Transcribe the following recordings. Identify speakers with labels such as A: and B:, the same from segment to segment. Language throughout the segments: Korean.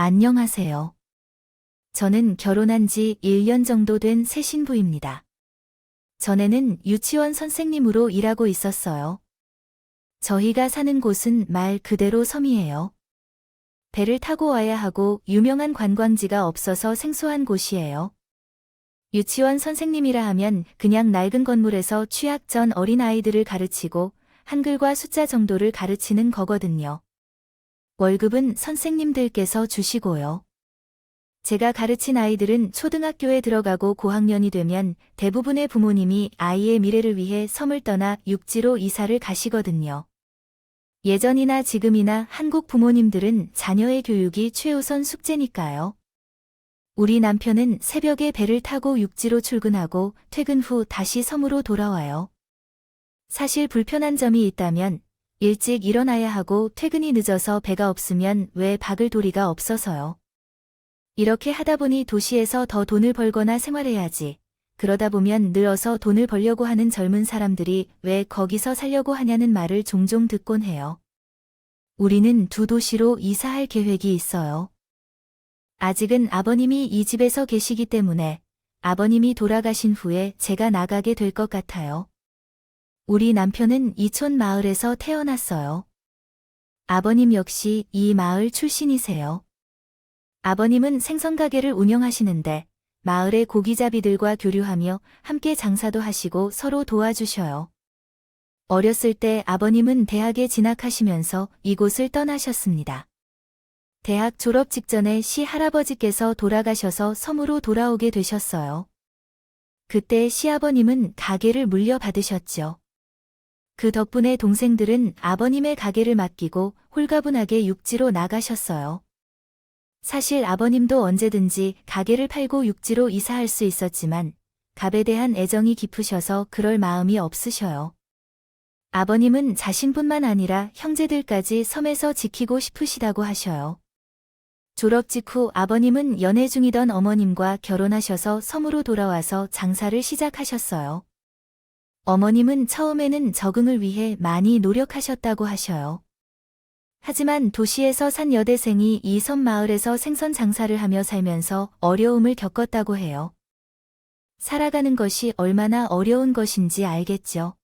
A: 안녕하세요. 저는 결혼한 지 1년 정도 된 새 신부입니다. 전에는 유치원 선생님으로 일하고 있었어요. 저희가 사는 곳은 말 그대로 섬이에요. 배를 타고 와야 하고 유명한 관광지가 없어서 생소한 곳이에요. 유치원 선생님이라 하면 그냥 낡은 건물에서 취학 전 어린아이들을 가르치고 한글과 숫자 정도를 가르치는 거거든요. 월급은 선생님들께서 주시고요. 제가 가르친 아이들은 초등학교에 들어가고 고학년이 되면 대부분의 부모님이 아이의 미래를 위해 섬을 떠나 육지로 이사를 가시거든요. 예전이나 지금이나 한국 부모님들은 자녀의 교육이 최우선 숙제니까요. 우리 남편은 새벽에 배를 타고 육지로 출근하고 퇴근 후 다시 섬으로 돌아와요. 사실 불편한 점이 있다면 일찍 일어나야 하고 퇴근이 늦어서 배가 없으면 왜 박을 도리가 없어서요. 이렇게 하다 보니 도시에서 더 돈을 벌거나 생활해야지. 그러다 보면 늘어서 돈을 벌려고 하는 젊은 사람들이 왜 거기서 살려고 하냐는 말을 종종 듣곤 해요. 우리는 두 도시로 이사할 계획이 있어요. 아직은 아버님이 이 집에서 계시기 때문에 아버님이 돌아가신 후에 제가 나가게 될 것 같아요. 우리 남편은 이촌 마을에서 태어났어요. 아버님 역시 이 마을 출신이세요. 아버님은 생선가게를 운영하시는데 마을의 고기잡이들과 교류하며 함께 장사도 하시고 서로 도와주셔요. 어렸을 때 아버님은 대학에 진학하시면서 이곳을 떠나셨습니다. 대학 졸업 직전에 시할아버지께서 돌아가셔서 섬으로 돌아오게 되셨어요. 그때 시아버님은 가게를 물려받으셨죠. 그 덕분에 동생들은 아버님의 가게를 맡기고 홀가분하게 육지로 나가셨어요. 사실 아버님도 언제든지 가게를 팔고 육지로 이사할 수 있었지만 갑에 대한 애정이 깊으셔서 그럴 마음이 없으셔요. 아버님은 자신뿐만 아니라 형제들까지 섬에서 지키고 싶으시다고 하셔요. 졸업 직후 아버님은 연애 중이던 어머님과 결혼하셔서 섬으로 돌아와서 장사를 시작하셨어요. 어머님은 처음에는 적응을 위해 많이 노력하셨다고 하셔요. 하지만 도시에서 산 여대생이 이 섬 마을에서 생선 장사를 하며 살면서 어려움을 겪었다고 해요. 살아가는 것이 얼마나 어려운 것인지 알겠죠.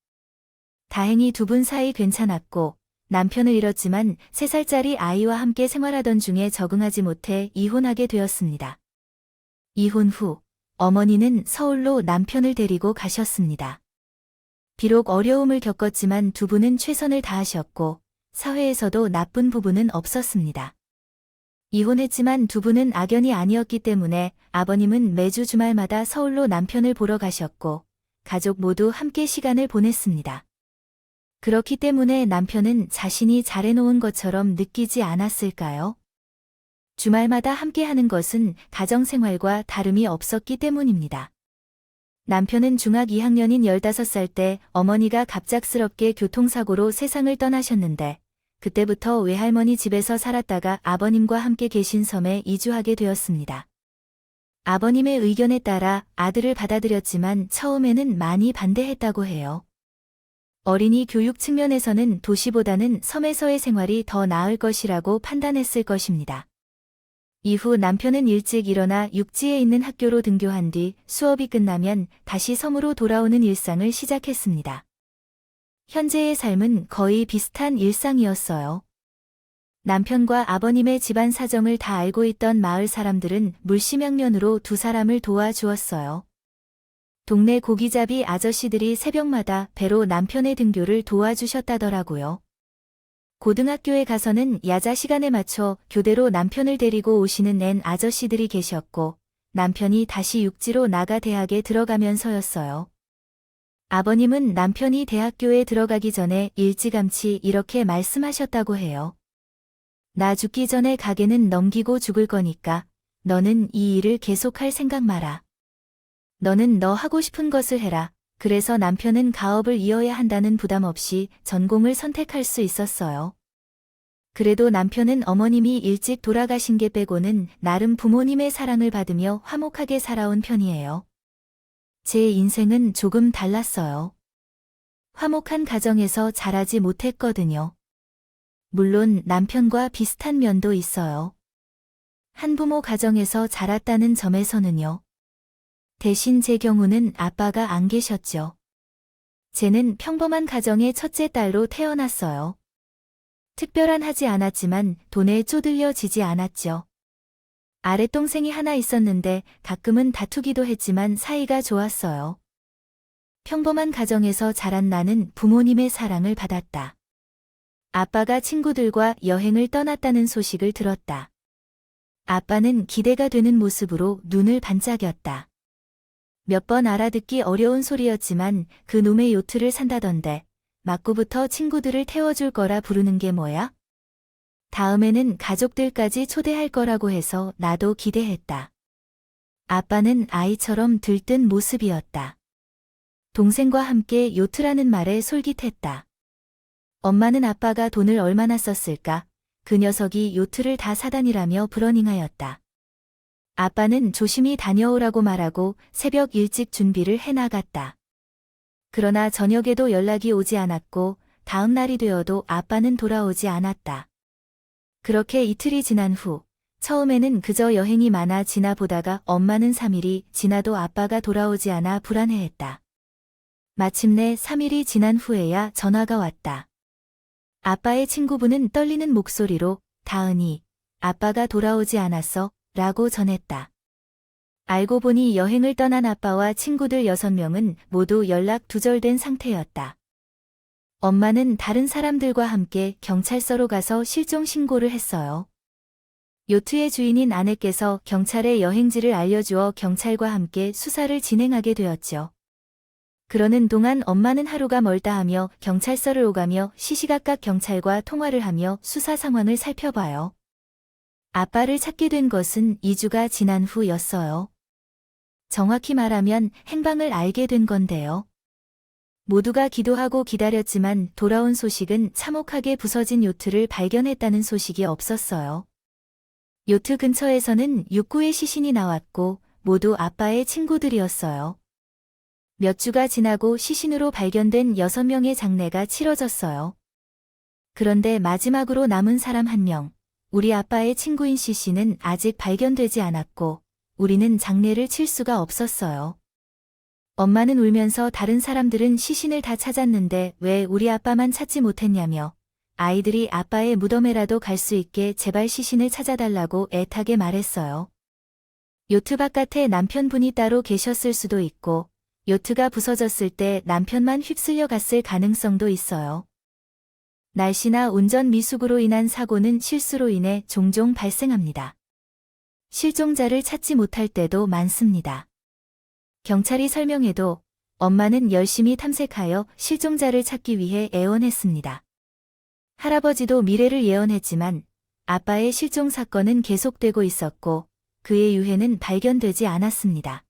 A: 다행히 두 분 사이 괜찮았고 남편을 잃었지만 3살짜리 아이와 함께 생활하던 중에 적응하지 못해 이혼하게 되었습니다. 이혼 후 어머니는 서울로 남편을 데리고 가셨습니다. 비록 어려움을 겪었지만 두 분은 최선을 다하셨고 사회에서도 나쁜 부분은 없었습니다. 이혼했지만 두 분은 악연이 아니었기 때문에 아버님은 매주 주말마다 서울로 남편을 보러 가셨고 가족 모두 함께 시간을 보냈습니다. 그렇기 때문에 남편은 자신이 잘해놓은 것처럼 느끼지 않았을까요? 주말마다 함께 하는 것은 가정생활과 다름이 없었기 때문입니다. 남편은 중학 2학년인 15살 때 어머니가 갑작스럽게 교통사고로 세상을 떠나셨는데 그때부터 외할머니 집에서 살았다가 아버님과 함께 계신 섬에 이주하게 되었습니다. 아버님의 의견에 따라 아들을 받아들였지만 처음에는 많이 반대했다고 해요. 어린이 교육 측면에서는 도시보다는 섬에서의 생활이 더 나을 것이라고 판단했을 것입니다. 이후 남편은 일찍 일어나 육지에 있는 학교로 등교한 뒤 수업이 끝나면 다시 섬으로 돌아오는 일상을 시작했습니다. 현재의 삶은 거의 비슷한 일상이었어요. 남편과 아버님의 집안 사정을 다 알고 있던 마을 사람들은 물심양면으로 두 사람을 도와주었어요. 동네 고기잡이 아저씨들이 새벽마다 배로 남편의 등교를 도와주셨다더라고요. 고등학교에 가서는 야자 시간에 맞춰 교대로 남편을 데리고 오시는 앤 아저씨들이 계셨고 남편이 다시 육지로 나가 대학에 들어가면서였어요. 아버님은 남편이 대학교에 들어가기 전에 일찌감치 이렇게 말씀하셨다고 해요. 나 죽기 전에 가게는 넘기고 죽을 거니까 너는 이 일을 계속할 생각 마라. 너는 너 하고 싶은 것을 해라. 그래서 남편은 가업을 이어야 한다는 부담 없이 전공을 선택할 수 있었어요. 그래도 남편은 어머님이 일찍 돌아가신 게 빼고는 나름 부모님의 사랑을 받으며 화목하게 살아온 편이에요. 제 인생은 조금 달랐어요. 화목한 가정에서 자라지 못했거든요. 물론 남편과 비슷한 면도 있어요. 한부모 가정에서 자랐다는 점에서는요. 대신 제 경우는 아빠가 안 계셨죠. 쟤는 평범한 가정의 첫째 딸로 태어났어요. 특별한 하지 않았지만 돈에 쪼들려지지 않았죠. 아랫동생이 하나 있었는데 가끔은 다투기도 했지만 사이가 좋았어요. 평범한 가정에서 자란 나는 부모님의 사랑을 받았다. 아빠가 친구들과 여행을 떠났다는 소식을 들었다. 아빠는 기대가 되는 모습으로 눈을 반짝였다. 몇 번 알아듣기 어려운 소리였지만 그 놈의 요트를 산다던데 맞고부터 친구들을 태워줄 거라 부르는 게 뭐야? 다음에는 가족들까지 초대할 거라고 해서 나도 기대했다. 아빠는 아이처럼 들뜬 모습이었다. 동생과 함께 요트라는 말에 솔깃했다. 엄마는 아빠가 돈을 얼마나 썼을까? 그 녀석이 요트를 다 사다니라며 브러닝하였다. 아빠는 조심히 다녀오라고 말하고 새벽 일찍 준비를 해나갔다. 그러나 저녁에도 연락이 오지 않았고 다음 날이 되어도 아빠는 돌아오지 않았다. 그렇게 이틀이 지난 후 처음에는 그저 여행이 많아 지나 보다가 엄마는 3일이 지나도 아빠가 돌아오지 않아 불안해했다. 마침내 3일이 지난 후에야 전화가 왔다. 아빠의 친구분은 떨리는 목소리로 다은이, 아빠가 돌아오지 않았어? 라고 전했다. 알고 보니 여행을 떠난 아빠와 친구들 6명은 모두 연락 두절된 상태였다. 엄마는 다른 사람들과 함께 경찰서로 가서 실종 신고를 했어요. 요트의 주인인 아내께서 경찰에 여행지를 알려주어 경찰과 함께 수사를 진행하게 되었죠. 그러는 동안 엄마는 하루가 멀다 하며 경찰서를 오가며 시시각각 경찰과 통화를 하며 수사 상황을 살펴봐요. 아빠를 찾게 된 것은 2주가 지난 후였어요. 정확히 말하면 행방을 알게 된 건데요. 모두가 기도하고 기다렸지만 돌아온 소식은 참혹하게 부서진 요트를 발견했다는 소식이 없었어요. 요트 근처에서는 6구의 시신이 나왔고 모두 아빠의 친구들이었어요. 몇 주가 지나고 시신으로 발견된 6명의 장례가 치러졌어요. 그런데 마지막으로 남은 사람 1명, 우리 아빠의 친구인 C씨는 아직 발견되지 않았고 우리는 장례를 칠 수가 없었어요. 엄마는 울면서 다른 사람들은 시신을 다 찾았는데 왜 우리 아빠만 찾지 못했냐며 아이들이 아빠의 무덤에라도 갈 수 있게 제발 시신을 찾아달라고 애타게 말했어요. 요트 바깥에 남편분이 따로 계셨을 수도 있고 요트가 부서졌을 때 남편만 휩쓸려 갔을 가능성도 있어요. 날씨나 운전 미숙으로 인한 사고는 실수로 인해 종종 발생합니다. 실종자를 찾지 못할 때도 많습니다. 경찰이 설명해도 엄마는 열심히 탐색하여 실종자를 찾기 위해 애원했습니다. 할아버지도 미래를 예언했지만 아빠의 실종 사건은 계속되고 있었고 그의 유해는 발견되지 않았습니다.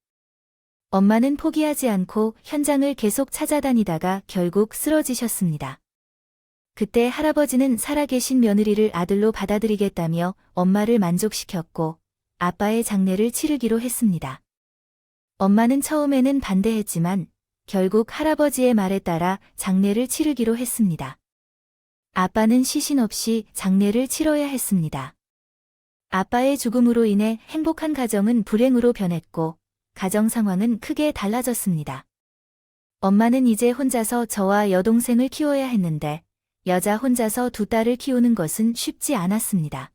A: 엄마는 포기하지 않고 현장을 계속 찾아다니다가 결국 쓰러지셨습니다. 그때 할아버지는 살아계신 며느리를 아들로 받아들이겠다며 엄마를 만족시켰고 아빠의 장례를 치르기로 했습니다. 엄마는 처음에는 반대했지만 결국 할아버지의 말에 따라 장례를 치르기로 했습니다. 아빠는 시신 없이 장례를 치러야 했습니다. 아빠의 죽음으로 인해 행복한 가정은 불행으로 변했고 가정 상황은 크게 달라졌습니다. 엄마는 이제 혼자서 저와 여동생을 키워야 했는데 여자 혼자서 2딸을 키우는 것은 쉽지 않았습니다.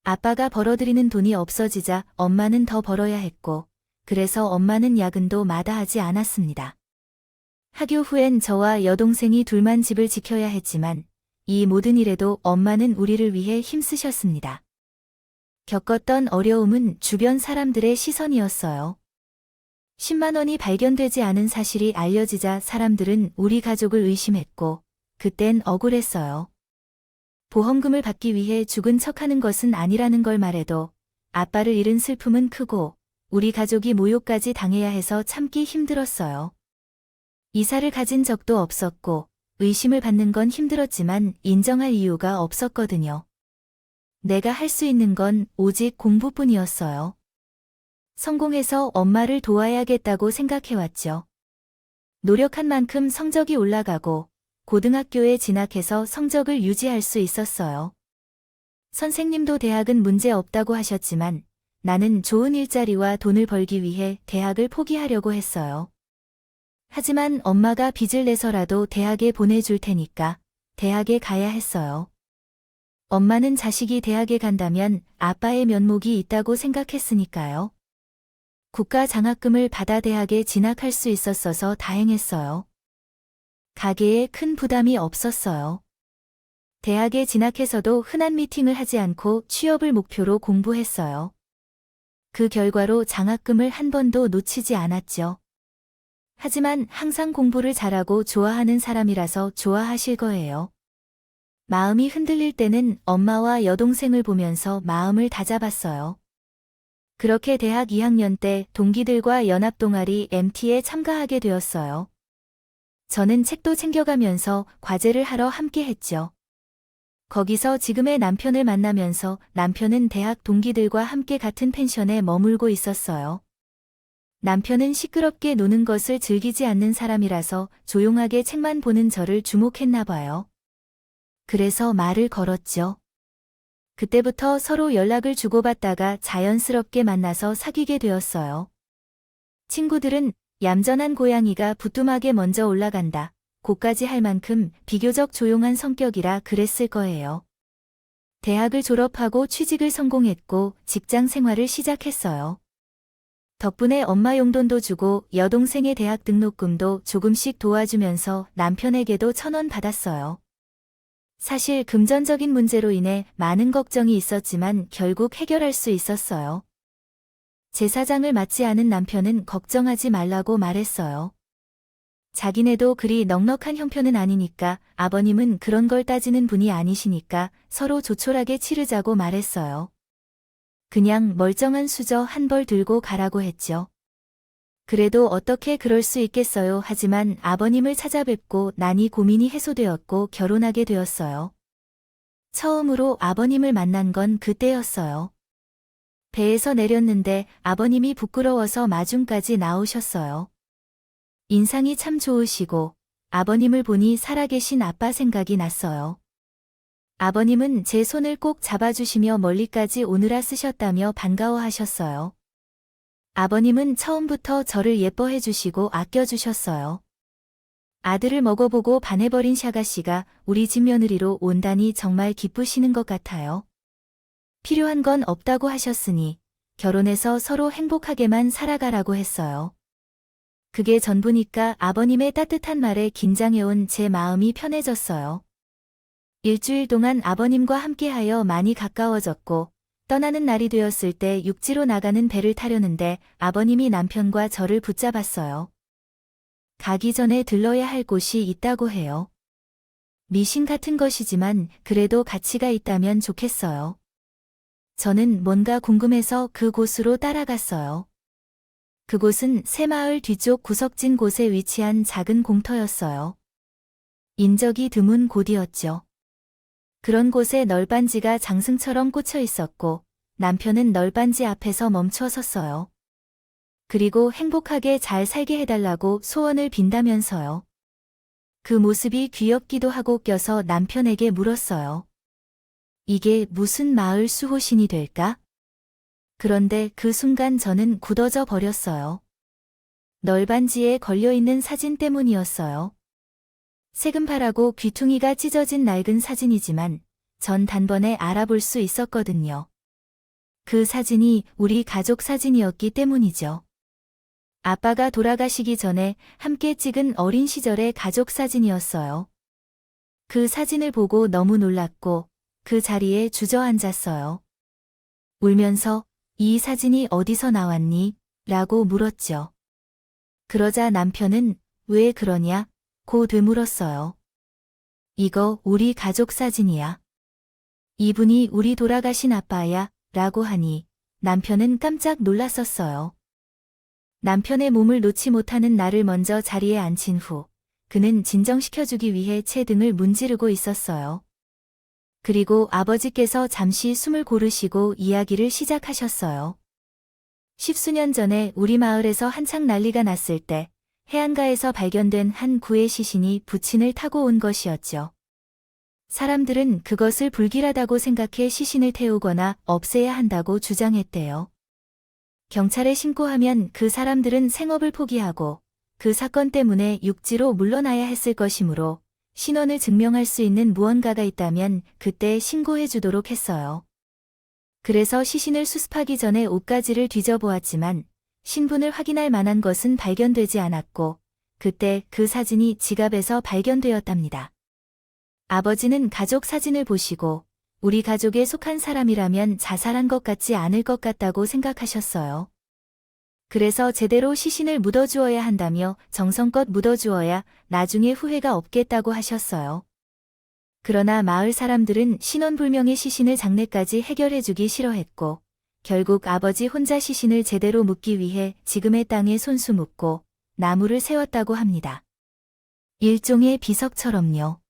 A: 아빠가 벌어들이는 돈이 없어지자 엄마는 더 벌어야 했고 그래서 엄마는 야근도 마다하지 않았습니다. 학교 후엔 저와 여동생이 둘만 집을 지켜야 했지만 이 모든 일에도 엄마는 우리를 위해 힘쓰셨습니다. 겪었던 어려움은 주변 사람들의 시선이었어요. 10만 원이 발견되지 않은 사실이 알려지자 사람들은 우리 가족을 의심했고 그땐 억울했어요. 보험금을 받기 위해 죽은 척하는 것은 아니라는 걸 말해도 아빠를 잃은 슬픔은 크고 우리 가족이 모욕까지 당해야 해서 참기 힘들었어요. 이사를 가진 적도 없었고 의심을 받는 건 힘들었지만 인정할 이유가 없었거든요. 내가 할 수 있는 건 오직 공부뿐이었어요. 성공해서 엄마를 도와야겠다고 생각해왔죠. 노력한 만큼 성적이 올라가고 고등학교에 진학해서 성적을 유지할 수 있었어요. 선생님도 대학은 문제 없다고 하셨지만 나는 좋은 일자리와 돈을 벌기 위해 대학을 포기하려고 했어요. 하지만 엄마가 빚을 내서라도 대학에 보내줄 테니까 대학에 가야 했어요. 엄마는 자식이 대학에 간다면 아빠의 면목이 있다고 생각했으니까요. 국가 장학금을 받아 대학에 진학할 수 있었어서 다행했어요. 가계에 큰 부담이 없었어요. 대학에 진학해서도 흔한 미팅을 하지 않고 취업을 목표로 공부했어요. 그 결과로 장학금을 한 번도 놓치지 않았죠. 하지만 항상 공부를 잘하고 좋아하는 사람이라서 좋아하실 거예요. 마음이 흔들릴 때는 엄마와 여동생을 보면서 마음을 다잡았어요. 그렇게 대학 2학년 때 동기들과 연합동아리 MT에 참가하게 되었어요. 저는 책도 챙겨가면서 과제를 하러 함께 했죠. 거기서 지금의 남편을 만나면서 남편은 대학 동기들과 함께 같은 펜션에 머물고 있었어요. 남편은 시끄럽게 노는 것을 즐기지 않는 사람이라서 조용하게 책만 보는 저를 주목했나 봐요. 그래서 말을 걸었죠. 그때부터 서로 연락을 주고받다가 자연스럽게 만나서 사귀게 되었어요. 친구들은 얌전한 고양이가 부뚜막에 먼저 올라간다. 고까지 할 만큼 비교적 조용한 성격이라 그랬을 거예요. 대학을 졸업하고 취직을 성공했고 직장 생활을 시작했어요. 덕분에 엄마 용돈도 주고 여동생의 대학 등록금도 조금씩 도와주면서 남편에게도 1,000원 받았어요. 사실 금전적인 문제로 인해 많은 걱정이 있었지만 결국 해결할 수 있었어요. 제사장을 맞지 않은 남편은 걱정하지 말라고 말했어요. 자기네도 그리 넉넉한 형편은 아니니까 아버님은 그런 걸 따지는 분이 아니시니까 서로 조촐하게 치르자고 말했어요. 그냥 멀쩡한 수저 한 벌 들고 가라고 했죠. 그래도 어떻게 그럴 수 있겠어요. 하지만 아버님을 찾아뵙고 나니 고민이 해소되었고 결혼하게 되었어요. 처음으로 아버님을 만난 건 그때였어요. 배에서 내렸는데 아버님이 부끄러워서 마중까지 나오셨어요. 인상이 참 좋으시고 아버님을 보니 살아계신 아빠 생각이 났어요. 아버님은 제 손을 꼭 잡아주시며 멀리까지 오느라 쓰셨다며 반가워하셨어요. 아버님은 처음부터 저를 예뻐해 주시고 아껴주셨어요. 아들을 먹어보고 반해버린 샤가씨가 우리 집 며느리로 온다니 정말 기쁘시는 것 같아요. 필요한 건 없다고 하셨으니 결혼해서 서로 행복하게만 살아가라고 했어요. 그게 전부니까 아버님의 따뜻한 말에 긴장해온 제 마음이 편해졌어요. 일주일 동안 아버님과 함께하여 많이 가까워졌고 떠나는 날이 되었을 때 육지로 나가는 배를 타려는데 아버님이 남편과 저를 붙잡았어요. 가기 전에 들러야 할 곳이 있다고 해요. 미신 같은 것이지만 그래도 가치가 있다면 좋겠어요. 저는 뭔가 궁금해서 그곳으로 따라갔어요. 그곳은 새마을 뒤쪽 구석진 곳에 위치한 작은 공터였어요. 인적이 드문 곳이었죠. 그런 곳에 널빤지가 장승처럼 꽂혀 있었고 남편은 널빤지 앞에서 멈춰 섰어요. 그리고 행복하게 잘 살게 해달라고 소원을 빈다면서요. 그 모습이 귀엽기도 하고 껴서 남편에게 물었어요. 이게 무슨 마을 수호신이 될까? 그런데 그 순간 저는 굳어져 버렸어요. 널빤지에 걸려있는 사진 때문이었어요. 세금파라고 귀퉁이가 찢어진 낡은 사진이지만 전 단번에 알아볼 수 있었거든요. 그 사진이 우리 가족 사진이었기 때문이죠. 아빠가 돌아가시기 전에 함께 찍은 어린 시절의 가족 사진이었어요. 그 사진을 보고 너무 놀랐고 그 자리에 주저앉았어요. 울면서 이 사진이 어디서 나왔니? 라고 물었죠. 그러자 남편은 왜 그러냐? 고 되물었어요. 이거 우리 가족 사진이야. 이분이 우리 돌아가신 아빠야 라고 하니 남편은 깜짝 놀랐었어요. 남편의 몸을 놓지 못하는 나를 먼저 자리에 앉힌 후 그는 진정시켜주기 위해 채등을 문지르고 있었어요. 그리고 아버지께서 잠시 숨을 고르시고 이야기를 시작하셨어요. 10수년 전에 우리 마을에서 한창 난리가 났을 때 해안가에서 발견된 한 구의 시신이 부친을 타고 온 것이었죠. 사람들은 그것을 불길하다고 생각해 시신을 태우거나 없애야 한다고 주장했대요. 경찰에 신고하면 그 사람들은 생업을 포기하고 그 사건 때문에 육지로 물러나야 했을 것이므로 신원을 증명할 수 있는 무언가가 있다면 그때 신고해 주도록 했어요. 그래서 시신을 수습하기 전에 옷가지를 뒤져보았지만 신분을 확인할 만한 것은 발견되지 않았고 그때 그 사진이 지갑에서 발견되었답니다. 아버지는 가족 사진을 보시고 우리 가족에 속한 사람이라면 자살한 것 같지 않을 것 같다고 생각하셨어요. 그래서 제대로 시신을 묻어주어야 한다며 정성껏 묻어주어야 나중에 후회가 없겠다고 하셨어요. 그러나 마을 사람들은 신원불명의 시신을 장례까지 해결해주기 싫어했고 결국 아버지 혼자 시신을 제대로 묻기 위해 지금의 땅에 손수 묻고 나무를 세웠다고 합니다. 일종의 비석처럼요.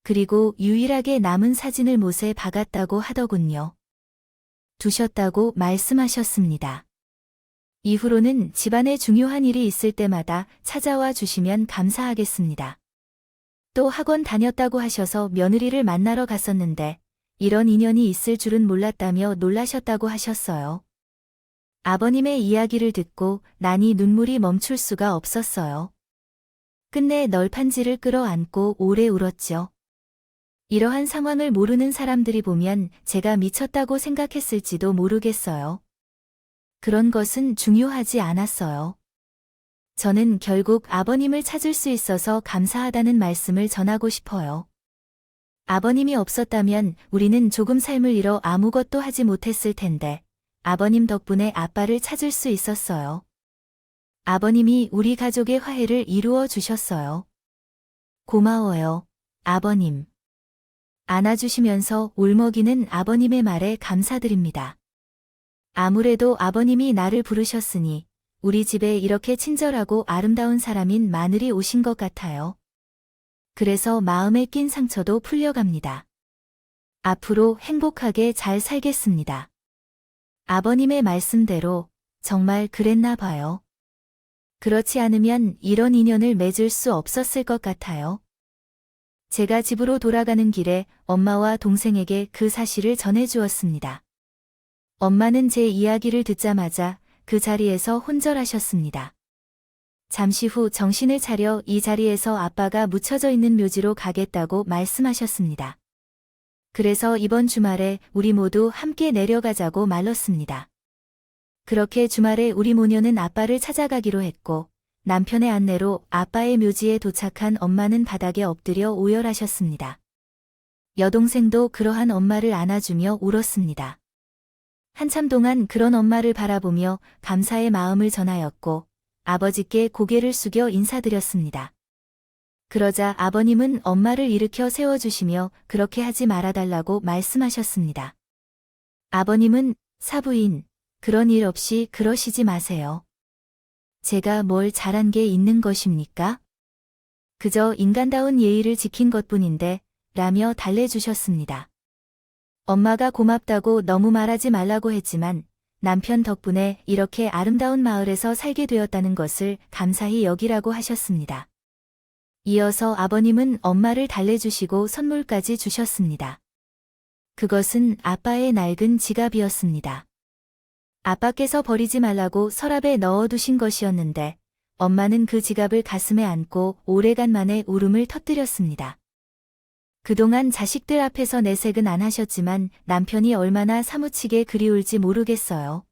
A: 그리고 유일하게 남은 사진을 못에 박았다고 하더군요. 두셨다고 말씀하셨습니다. 이후로는 집안에 중요한 일이 있을 때마다 찾아와 주시면 감사하겠습니다. 또 학원 다녔다고 하셔서 며느리를 만나러 갔었는데 이런 인연이 있을 줄은 몰랐다며 놀라셨다고 하셨어요. 아버님의 이야기를 듣고 나니 눈물이 멈출 수가 없었어요. 끝내 널판지를 끌어안고 오래 울었죠. 이러한 상황을 모르는 사람들이 보면 제가 미쳤다고 생각했을지도 모르겠어요. 그런 것은 중요하지 않았어요. 저는 결국 아버님을 찾을 수 있어서 감사하다는 말씀을 전하고 싶어요. 아버님이 없었다면 우리는 조금 삶을 잃어 아무것도 하지 못했을 텐데 아버님 덕분에 아빠를 찾을 수 있었어요. 아버님이 우리 가족의 화해를 이루어 주셨어요. 고마워요, 아버님. 안아주시면서 울먹이는 아버님의 말에 감사드립니다. 아무래도 아버님이 나를 부르셨으니 우리 집에 이렇게 친절하고 아름다운 사람인 마늘이 오신 것 같아요. 그래서 마음에 낀 상처도 풀려갑니다. 앞으로 행복하게 잘 살겠습니다. 아버님의 말씀대로 정말 그랬나 봐요. 그렇지 않으면 이런 인연을 맺을 수 없었을 것 같아요. 제가 집으로 돌아가는 길에 엄마와 동생에게 그 사실을 전해주었습니다. 엄마는 제 이야기를 듣자마자 그 자리에서 혼절하셨습니다. 잠시 후 정신을 차려 이 자리에서 아빠가 묻혀져 있는 묘지로 가겠다고 말씀하셨습니다. 그래서 이번 주말에 우리 모두 함께 내려가자고 말렀습니다. 그렇게 주말에 우리 모녀는 아빠를 찾아가기로 했고 남편의 안내로 아빠의 묘지에 도착한 엄마는 바닥에 엎드려 오열하셨습니다. 여동생도 그러한 엄마를 안아주며 울었습니다. 한참 동안 그런 엄마를 바라보며 감사의 마음을 전하였고 아버지께 고개를 숙여 인사드렸습니다. 그러자 아버님은 엄마를 일으켜 세워주시며 그렇게 하지 말아달라고 말씀하셨습니다. 아버님은 사부인, 그런 일 없이 그러시지 마세요. 제가 뭘 잘한 게 있는 것입니까? 그저 인간다운 예의를 지킨 것뿐인데 라며 달래주셨습니다. 엄마가 고맙다고 너무 말하지 말라고 했지만 남편 덕분에 이렇게 아름다운 마을에서 살게 되었다는 것을 감사히 여기라고 하셨습니다. 이어서 아버님은 엄마를 달래주시고 선물까지 주셨습니다. 그것은 아빠의 낡은 지갑이었습니다. 아빠께서 버리지 말라고 서랍에 넣어두신 것이었는데 엄마는 그 지갑을 가슴에 안고 오래간만에 울음을 터뜨렸습니다. 그동안 자식들 앞에서 내색은 안 하셨지만 남편이 얼마나 사무치게 그리울지 모르겠어요.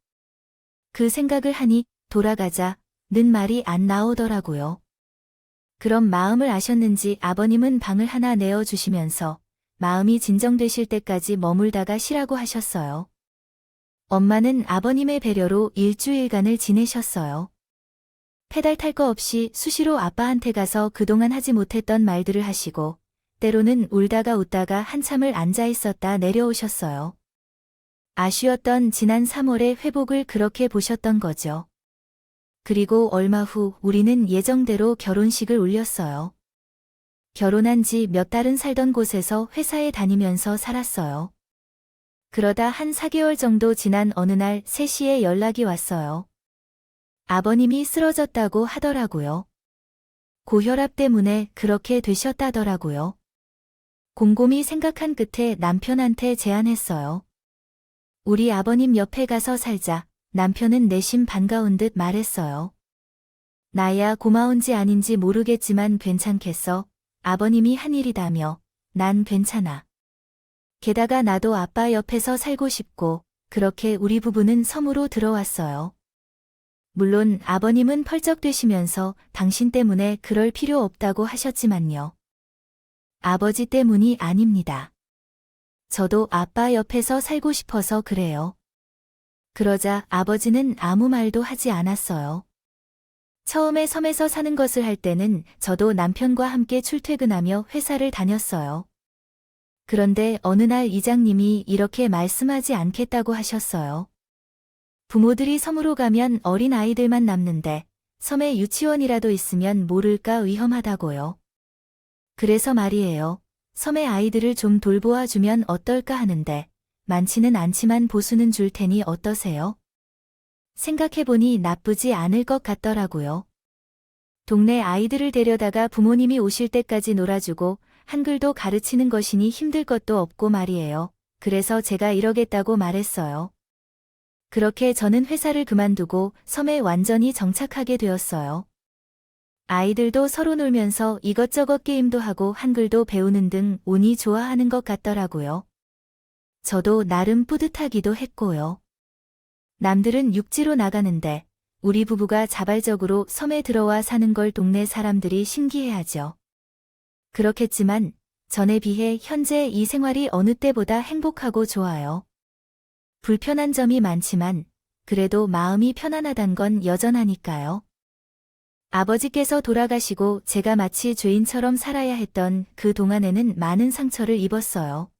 A: 그 생각을 하니 돌아가자는 말이 안 나오더라고요. 그런 마음을 아셨는지 아버님은 방을 하나 내어주시면서 마음이 진정되실 때까지 머물다가 쉬라고 하셨어요. 엄마는 아버님의 배려로 일주일간을 지내셨어요. 페달 탈 거 없이 수시로 아빠한테 가서 그동안 하지 못했던 말들을 하시고 때로는 울다가 웃다가 한참을 앉아 있었다 내려오셨어요. 아쉬웠던 지난 3월의 회복을 그렇게 보셨던 거죠. 그리고 얼마 후 우리는 예정대로 결혼식을 올렸어요. 결혼한 지 몇 달은 살던 곳에서 회사에 다니면서 살았어요. 그러다 한 4개월 정도 지난 어느 날 3시에 연락이 왔어요. 아버님이 쓰러졌다고 하더라고요. 고혈압 때문에 그렇게 되셨다더라고요. 곰곰이 생각한 끝에 남편한테 제안했어요. 우리 아버님 옆에 가서 살자. 남편은 내심 반가운 듯 말했어요. 나야 고마운지 아닌지 모르겠지만 괜찮겠어. 아버님이 한 일이다며. 난 괜찮아. 게다가 나도 아빠 옆에서 살고 싶고, 그렇게 우리 부부는 섬으로 들어왔어요. 물론 아버님은 펄쩍대시면서 당신 때문에 그럴 필요 없다고 하셨지만요. 아버지 때문이 아닙니다. 저도 아빠 옆에서 살고 싶어서 그래요. 그러자 아버지는 아무 말도 하지 않았어요. 처음에 섬에서 사는 것을 할 때는 저도 남편과 함께 출퇴근하며 회사를 다녔어요. 그런데 어느 날 이장님이 이렇게 말씀하지 않겠다고 하셨어요. 부모들이 섬으로 가면 어린 아이들만 남는데 섬에 유치원이라도 있으면 모를까 위험하다고요. 그래서 말이에요. 섬의 아이들을 좀 돌보아 주면 어떨까 하는데 많지는 않지만 보수는 줄 테니 어떠세요? 생각해보니 나쁘지 않을 것 같더라고요. 동네 아이들을 데려다가 부모님이 오실 때까지 놀아주고 한글도 가르치는 것이니 힘들 것도 없고 말이에요. 그래서 제가 이러겠다고 말했어요. 그렇게 저는 회사를 그만두고 섬에 완전히 정착하게 되었어요. 아이들도 서로 놀면서 이것저것 게임도 하고 한글도 배우는 등 운이 좋아하는 것 같더라고요. 저도 나름 뿌듯하기도 했고요. 남들은 육지로 나가는데 우리 부부가 자발적으로 섬에 들어와 사는 걸 동네 사람들이 신기해하죠. 그렇겠지만 전에 비해 현재 이 생활이 어느 때보다 행복하고 좋아요. 불편한 점이 많지만 그래도 마음이 편안하단 건 여전하니까요. 아버지께서 돌아가시고 제가 마치 죄인처럼 살아야 했던 그 동안에는 많은 상처를 입었어요.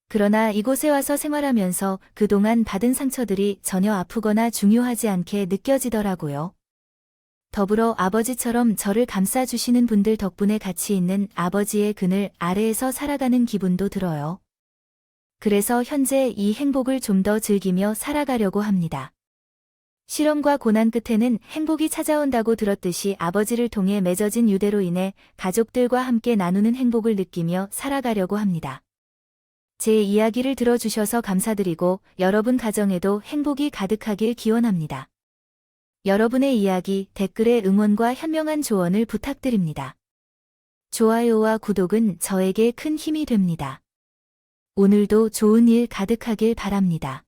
A: 그러나 이곳에 와서 생활하면서 그동안 받은 상처들이 전혀 아프거나 중요하지 않게 느껴지더라고요. 더불어 아버지처럼 저를 감싸주시는 분들 덕분에 같이 있는 아버지의 그늘 아래에서 살아가는 기분도 들어요. 그래서 현재 이 행복을 좀 더 즐기며 살아가려고 합니다. 시련과 고난 끝에는 행복이 찾아온다고 들었듯이 아버지를 통해 맺어진 유대로 인해 가족들과 함께 나누는 행복을 느끼며 살아가려고 합니다. 제 이야기를 들어주셔서 감사드리고 여러분 가정에도 행복이 가득하길 기원합니다. 여러분의 이야기, 댓글에 응원과 현명한 조언을 부탁드립니다. 좋아요와 구독은 저에게 큰 힘이 됩니다. 오늘도 좋은 일 가득하길 바랍니다.